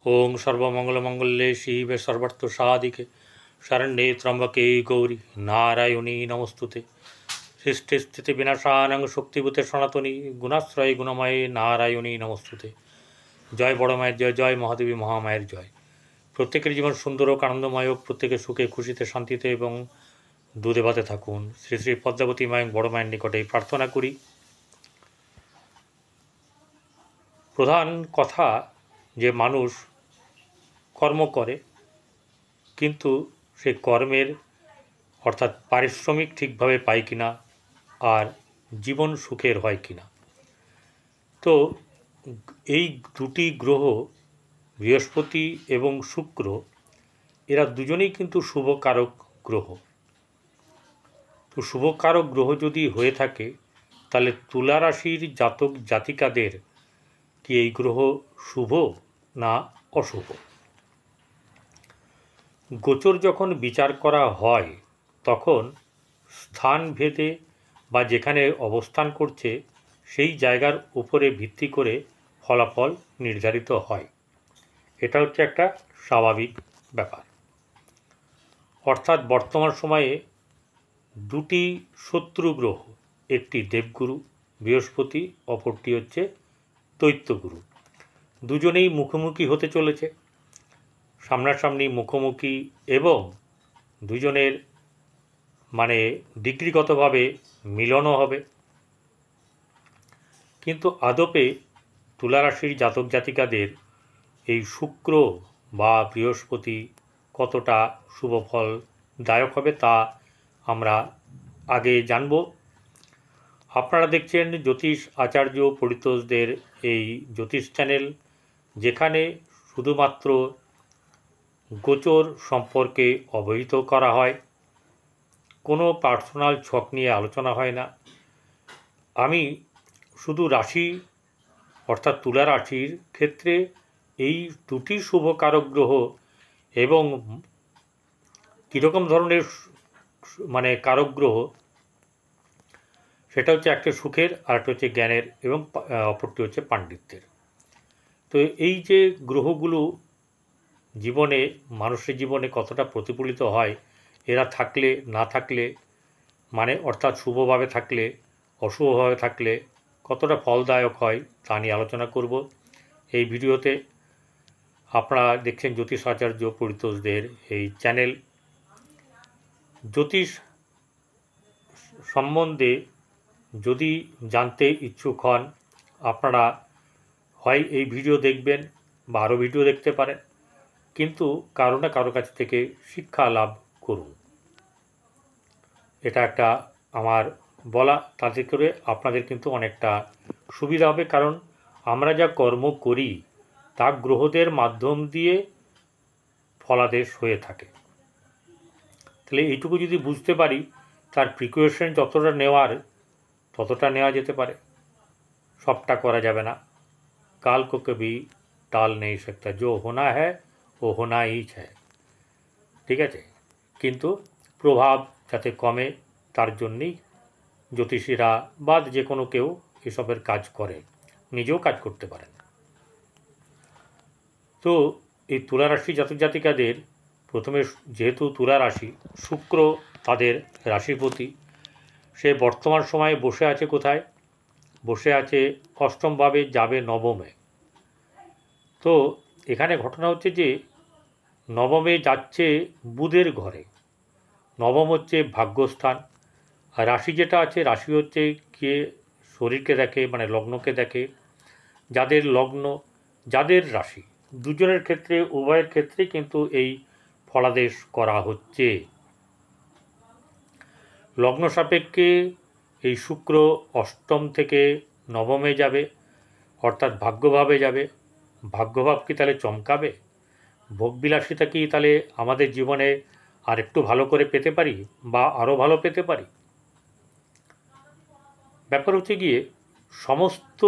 ओं सर्वमंगलमंगल्ये शिवे सर्वार्थसाधिके शरण्ये त्र्यंबके गौरी नारायणी नमस्तुते। सृष्टि विनाशानं शक्तिभूते सनातनी गुणाश्रय गुणमये नारायणी नमस्तुते। जय बड़ माয়ের जय, जय মহাদেবী মহামায়ের জয়। প্রত্যেকের জীবন সুন্দর ও আনন্দময় হোক, প্রত্যেকে সুখে খুশিতে শান্তিতে এবং দুধে ভাতে থাকুন। শ্রী শ্রী পদ্মাবতী মায়ের বড় মায়ের নিকটে প্রার্থনা করি। প্রধান কথা যে মানুষ কর্ম করে, কিন্তু সে কর্মের অর্থাৎ পারিশ্রমিক ঠিকভাবে পায় কিনা আর জীবন সুখের হয় কিনা। তো এই দুটি গ্রহ বৃহস্পতি এবং শুক্র, এরা দুজনেই কিন্তু শুভকারক গ্রহ। তো শুভকারক গ্রহ যদি হয়ে থাকে, তাহলে তুলা রাশির জাতক জাতিকাদের কি এই গ্রহ শুভ না অশুভ? গোচর যখন বিচার করা হয়, তখন স্থান ভেদে বা যেখানে অবস্থান করছে সেই জায়গার উপরে ভিত্তি করে ফলাফল নির্ধারিত হয়। এটা হচ্ছে একটা স্বাভাবিক ব্যাপার। অর্থাৎ বর্তমান সময়ে দুটি শত্রু গ্রহ, একটি দেবগুরু বৃহস্পতি, অপরটি হচ্ছে দৈত্যগুরু, দুজনেই মুখোমুখি হতে চলেছে, সামনাসামনি মুখোমুখি, এবং দুজনের ডিগ্রিগতভাবে মিলনও হবে। কিন্তু আদপে তুলারাশির জাতক জাতিকাদের এই শুক্র বা বৃহস্পতি কতটা শুভফলদায়ক হবে তা আমরা আগে জানব। আপনারা দেখছেন জ্যোতিষ আচার্য পরিতোষদের এই জ্যোতিষ চ্যানেল, যেখানে শুধুমাত্র গোচর সম্পর্কে অবহিত করা হয়, কোনো পার্সোনাল ছক নিয়ে আলোচনা হয় না। আমি শুধু রাশি অর্থাৎ তুলা রাশির ক্ষেত্রে এই দুটি শুভকারক গ্রহ এবং কীরকম ধরনের কারক গ্রহ, সেটা হচ্ছে একটা সুখের, আর একটা হচ্ছে জ্ঞানের, এবং অপরটি হচ্ছে পাণ্ডিত্যের। তো এই যে গ্রহগুলো জীবনে, মানুষের জীবনে কতটা প্রতিফলিত হয়, এরা থাকলে না থাকলে, অর্থাৎ শুভভাবে থাকলে অশুভভাবে থাকলে কতটা ফলদায়ক হয়, তা নিয়ে আলোচনা করব এই ভিডিওতে। আপনারা দেখছেন জ্যোতিষ আচার্য পরিতোষদের এই চ্যানেল। জ্যোতিষ সম্বন্ধে যদি জানতে ইচ্ছুক হন, আপনারা হয় এই ভিডিও দেখবেন বা আরও ভিডিও দেখতে পারেন, কিন্তু কারো না কারো কাছ থেকে শিক্ষা লাভ করুন। এটা একটা আমার বলা, তাতে করে আপনাদের কিন্তু অনেকটা সুবিধা হবে, কারণ আমরা যা কর্ম করি তা গ্রহদের মাধ্যম দিয়ে ফলাদেশ হয়ে থাকে। তাহলে এইটুকু যদি বুঝতে পারি, তার প্রিকশন যতটা নেওয়ার ততটা নেওয়া যেতে পারে। সবটা করা যাবে না। কাল কো কভি টাল নেই সকতা, যো হোনা হ্যায় ও হোনা ই চায়, ঠিক আছে? কিন্তু প্রভাব যাতে কমে, তার জন্যেই জ্যোতিষীরা বা যে কোনো কেউ এসবের কাজ করে, নিজেও কাজ করতে পারেন। তো এই তুলা রাশি জাতক জাতিকাদের প্রথমে, যেহেতু তুলা রাশি, শুক্র তাদের রাশিপতি, সে বর্তমান সময়ে বসে আছে কোথায়? বসে আছে অষ্টমভাবে, যাবে নবমে। তো এখানে ঘটনা হচ্ছে যে নবমে যাচ্ছে বুধের ঘরে। নবম হচ্ছে ভাগ্যস্থান, আর রাশি যেটা আছে, রাশি হচ্ছে কে শরীরকে দেখে, লগ্নকে দেখে। যাদের লগ্ন, যাদের রাশি, দুজনের ক্ষেত্রে, উভয়ের ক্ষেত্রে কিন্তু এই ফলাদেশ করা হচ্ছে। লগ্ন সাপেক্ষে এই শুক্র অষ্টম থেকে নবমে যাবে, অর্থাৎ ভাগ্যভাবে যাবে। ভাগ্যভাব কি তাহলে চমকাবে? ভোগবিলাসিতা কি তাহলে আমাদের জীবনে আর একটু ভালো করে পেতে পারি বা আরও ভালো পেতে পারি? ব্যাপার হচ্ছে গিয়ে, সমস্ত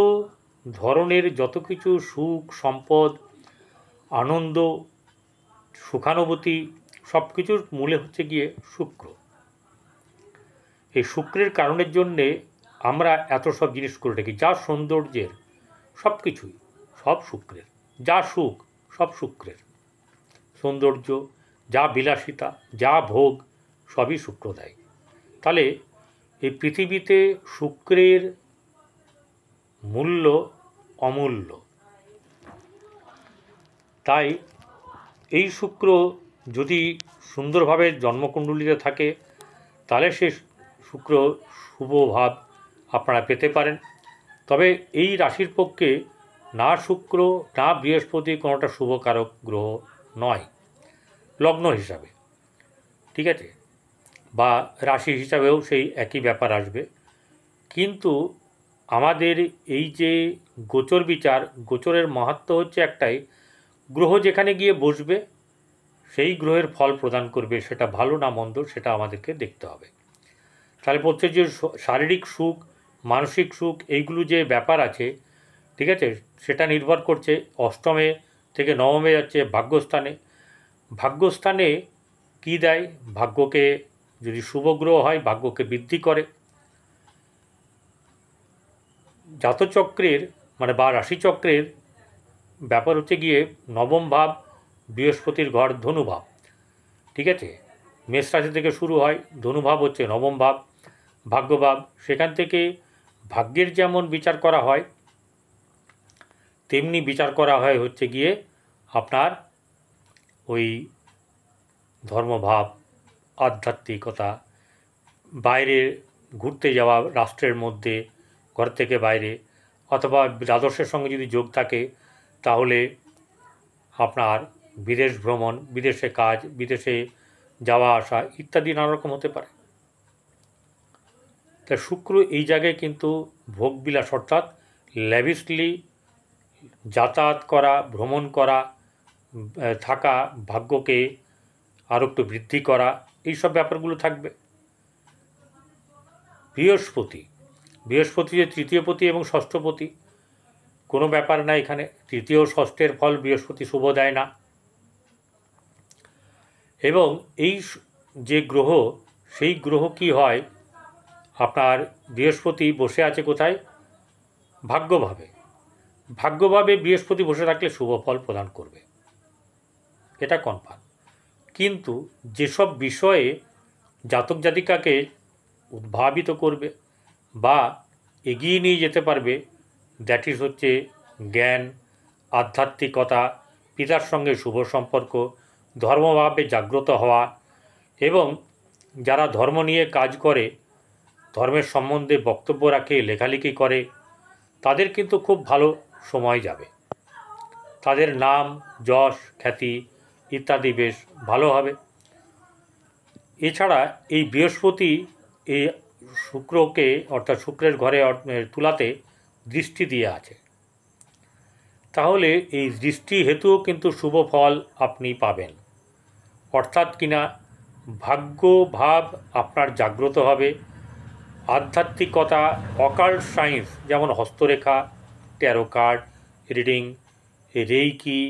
ধরনের যত কিছু সুখ, সম্পদ, আনন্দ, সুখানুভূতি, সব কিছুর মূলে হচ্ছে গিয়ে শুক্র। এই শুক্রের কারণের জন্যে আমরা এত সব জিনিস করে থাকি। যা সৌন্দর্যের, সব কিছুই সব শুক্রের। যা সুখ, সব শুক্রের। সৌন্দর্য, যা বিলাসিতা, যা ভোগ, সবই শুক্র দেয়। তাহলে এই পৃথিবীতে শুক্রের মূল্য অমূল্য। তাই এই শুক্র যদি সুন্দরভাবে জন্মকুণ্ডলিতে থাকে তাহলে সে শুক্র শুভ ভাব আপনারা পেতে পারেন। তবে এই রাশির পক্ষে না শুক্র না বৃহস্পতি কোনোটা শুভকারক গ্রহ নয় লগ্ন হিসাবে, ঠিক আছে, বা রাশি হিসাবেও সেই একই ব্যাপার আসবে। কিন্তু আমাদের এই যে গোচর বিচার, গোচরের মাহাত্ম্য হচ্ছে একটাই, গ্রহ যেখানে গিয়ে বসবে সেই গ্রহের ফল প্রদান করবে, সেটা ভালো না মন্দ সেটা আমাদেরকে দেখতে হবে। তাহলে বলছে যে শারীরিক সুখ, মানসিক সুখ, এইগুলো যে ব্যাপার আছে, ঠিক আছে, সেটা নির্ভর করছে অষ্টমে থেকে নবমে যাচ্ছে ভাগ্যস্থানে। ভাগ্যস্থানে কী দেয়? ভাগ্যকে, যদি শুভ গ্রহ হয় ভাগ্যকে বৃদ্ধি করে। জাতচক্রের মানে বা রাশিচক্রের ব্যাপার হচ্ছে গিয়ে নবম ভাব বৃহস্পতির ঘর ধনুভাব, ঠিক আছে, মেষ রাশি থেকে শুরু হয়, ধনুভাব হচ্ছে নবম ভাব, ভাগ্যভাব। সেখান থেকে ভাগ্যের যেমন বিচার করা হয় তেমনি বিচার করা হয় হচ্ছে গিয়ে আপনার ওই ধর্মভাব, আধ্যাত্মিকতা, বাইরে ঘুরতে যাওয়া, রাষ্ট্রের মধ্যে, ঘর থেকে বাইরে, অথবা দ্বাদশের সঙ্গে যদি যোগ থাকে তাহলে আপনার বিদেশ ভ্রমণ, বিদেশে কাজ, বিদেশে যাওয়া আসা ইত্যাদি নানা রকম হতে পারে। তা শুক্র এই জায়গায় কিন্তু ভোগবিলাস অর্থাৎ ল্যাভিশলি যাতায়াত করা, ভ্রমণ করা, থাকা, ভাগ্যকে আরও একটু বৃদ্ধি করা, এইসব ব্যাপারগুলো থাকবে। বৃহস্পতি যে তৃতীয়পতি এবং ষষ্ঠপতি, কোনো ব্যাপার না এখানে, তৃতীয় ষষ্ঠের ফল বৃহস্পতি শুভ দেয় না। এবং এই যে গ্রহ, সেই গ্রহ কি হয়, আপনার বৃহস্পতি বসে আছে কোথায়? ভাগ্যভাবে। ভাগ্যভাবে বৃহস্পতি বসে থাকলে শুভ ফল প্রদান করবে, এটা কনফার্ম। কিন্তু যেসব বিষয়ে জাতক জাতিকাকে উদ্ভাবিত করবে বা এগিয়ে নিয়ে যেতে পারবে, দ্যাট ইজ হচ্ছে জ্ঞান, আধ্যাত্মিকতা, পিতার সঙ্গে শুভ সম্পর্ক, ধর্মভাবে জাগ্রত হওয়া, এবং যারা ধর্ম নিয়ে কাজ করে, ধর্মের সম্বন্ধে বক্তব্য রাখে, লেখালেখি করে, তাদের কিন্তু খুব ভালো সময় যাবে। তাদের নাম, যশ, খ্যাতি ইত্যাদি বেশ ভালো হবে। এছাড়া এই বৃহস্পতি এই শুক্রকে অর্থাৎ শুক্রের ঘরে তুলাতে দৃষ্টি দিয়ে আছে, তাহলে এই দৃষ্টি হেতুও কিন্তু শুভ ফল আপনি পাবেন। অর্থাৎ কিনা ভাগ্য ভাব আপনার জাগ্রত হবে, আধ্যাত্মিকতা, অকাল্ট সায়েন্স যেমন হস্তরেখা, tarot card reading, reiki,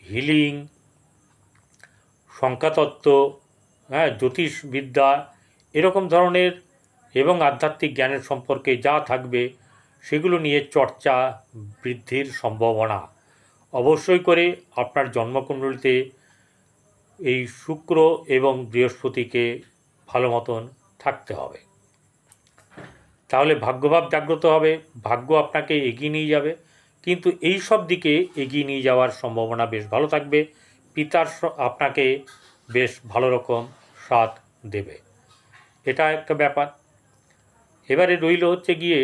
healing, সংখ্যাতত্ত্ব, জ্যোতিষবিদ্যা, এরকম ধরনের এবং আধ্যাত্মিক জ্ঞানের সম্পর্কে যা থাকবে সেগুলো নিয়ে চর্চা বৃদ্ধির সম্ভাবনা অবশ্যই করে আপনার জন্মকুণ্ডলিতে এই শুক্র এবং বৃহস্পতিকে ভালো মতন থাকতে হবে। তাহলে ভাগ্যভাব জাগ্রত হবে, ভাগ্য আপনাকে এগিয়ে নিয়ে যাবে, কিন্তু এই সব দিকে এগিয়ে নিয়ে যাওয়ার সম্ভাবনা বেশ ভালো থাকবে। পিতার আপনাকে বেশ ভালো রকম সাথ দেবে, এটা একটা ব্যাপার। এবারে রইল হচ্ছে গিয়ে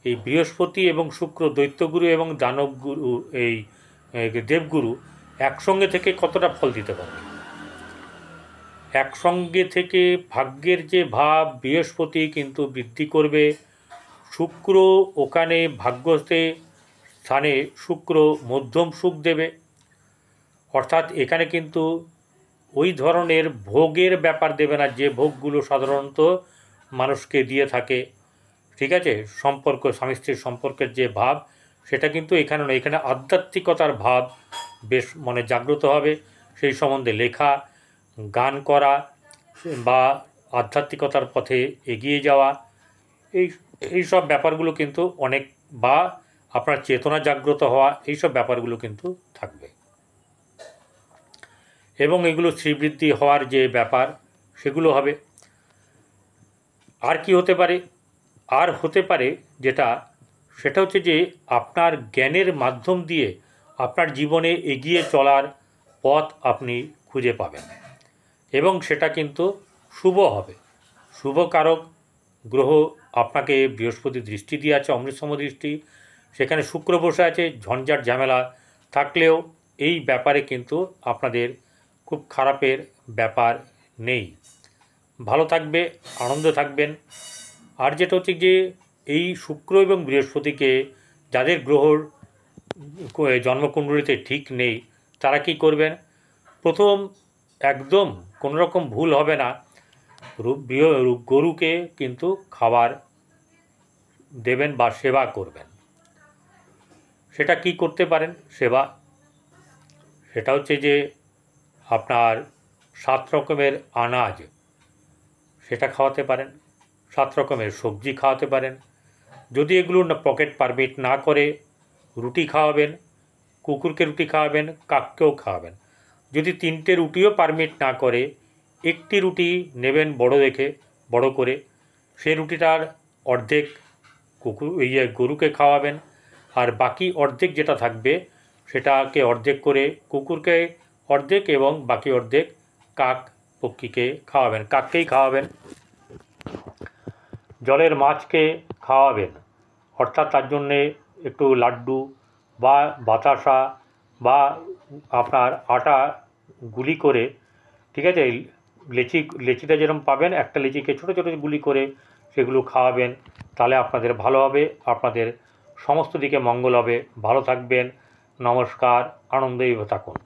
এই বৃহস্পতি এবং শুক্র, দৈত্যগুরু এবং দানবগুরু, এই দেবগুরু একসঙ্গে থেকে কতটা ফল দিতে পারবে। একসঙ্গে থেকে ভাগ্যের যে ভাব বৃহস্পতি কিন্তু বৃদ্ধি করবে, শুক্র ওখানে ভাগ্যতে স্থানে শুক্র মধ্যম সুখ দেবে। অর্থাৎ এখানে কিন্তু ওই ধরনের ভোগের ব্যাপার দেবে না যে ভোগগুলো সাধারণত মানুষকে দিয়ে থাকে, ঠিক আছে, সম্পর্ক, স্বামী স্ত্রীর সম্পর্কের যে ভাব সেটা কিন্তু এখানে নয়। এখানে আধ্যাত্মিকতার ভাব বেশ মনে জাগ্রত হবে, সেই সম্বন্ধে লেখা, গান করা বা আধ্যাত্মিকতার পথে এগিয়ে যাওয়া, এই সব ব্যাপারগুলো কিন্তু অনেক, বা আপনার চেতনা জাগ্রত হওয়া, এইসব ব্যাপারগুলো কিন্তু থাকবে। এবং এগুলো শ্রীবৃদ্ধি হওয়ার যে ব্যাপার সেগুলো হবে। আর কি হতে পারে? আর হতে পারে সেটা হচ্ছে যে আপনার জ্ঞানের মাধ্যম দিয়ে আপনার জীবনে এগিয়ে চলার পথ আপনি খুঁজে পাবেন এবং সেটা কিন্তু শুভ হবে। শুভকারক গ্রহ আপনাকে বৃহস্পতি দৃষ্টি দিয়ে আছে, অমৃতসম দৃষ্টি, সেখানে শুক্র বসে আছে। ঝঞ্ঝাট ঝামেলা থাকলেও এই ব্যাপারে কিন্তু আপনাদের খুব খারাপের ব্যাপার নেই, ভালো থাকবে, আনন্দ থাকবেন। আর যেটা হচ্ছে যে এই শুক্র এবং বৃহস্পতিকে যাদের গ্রহর জন্মকুণ্ডলিতে ঠিক নেই তারা কি করবেন? প্রথম একদম কোনো রকম ভুল হবে না, গরুকে কিন্তু খাবার দেবেন বা সেবা করবেন। সেটা কি করতে পারেন সেবা? সেটা হচ্ছে যে আপনার 7 রকমের আনাজ সেটা খাওয়াতে পারেন, 7 রকমের সবজি খাওয়াতে পারেন। যদি এগুলো পকেট পারমিট না করে, রুটি খাওয়াবেন, কুকুরকে রুটি খাওয়াবেন, কাককেও খাওয়াবেন। যদি 3টে রুটিও পারমিট না করে, একটি রুটি নেবেন বড় দেখে, বড় করে, সেই রুটিটার অর্ধেক গরুকে খাওয়াবেন, আর বাকি অর্ধেক যেটা থাকবে সেটাকে অর্ধেক করে কুকুরকে অর্ধেক এবং বাকি অর্ধেক কাক পক্ষীকে খাওয়াবেন, কাককেই খাওয়াবেন। জলের মাছকে খাওয়াবেন, অর্থাৎ তার জন্যে একটু লাড্ডু বা বাতাসা বা আপনার আটা গুলি করে, ঠিক আছে, লেচিটা যেরকম পাবেন একটা লেচিকে ছোটো ছোটো গুলি করে সেগুলো খাওয়াবেন। তাহলে আপনাদের ভালো হবে, আপনাদের সমস্ত দিকে মঙ্গল হবে। ভালো থাকবেন, নমস্কার, আনন্দেই থাকুন।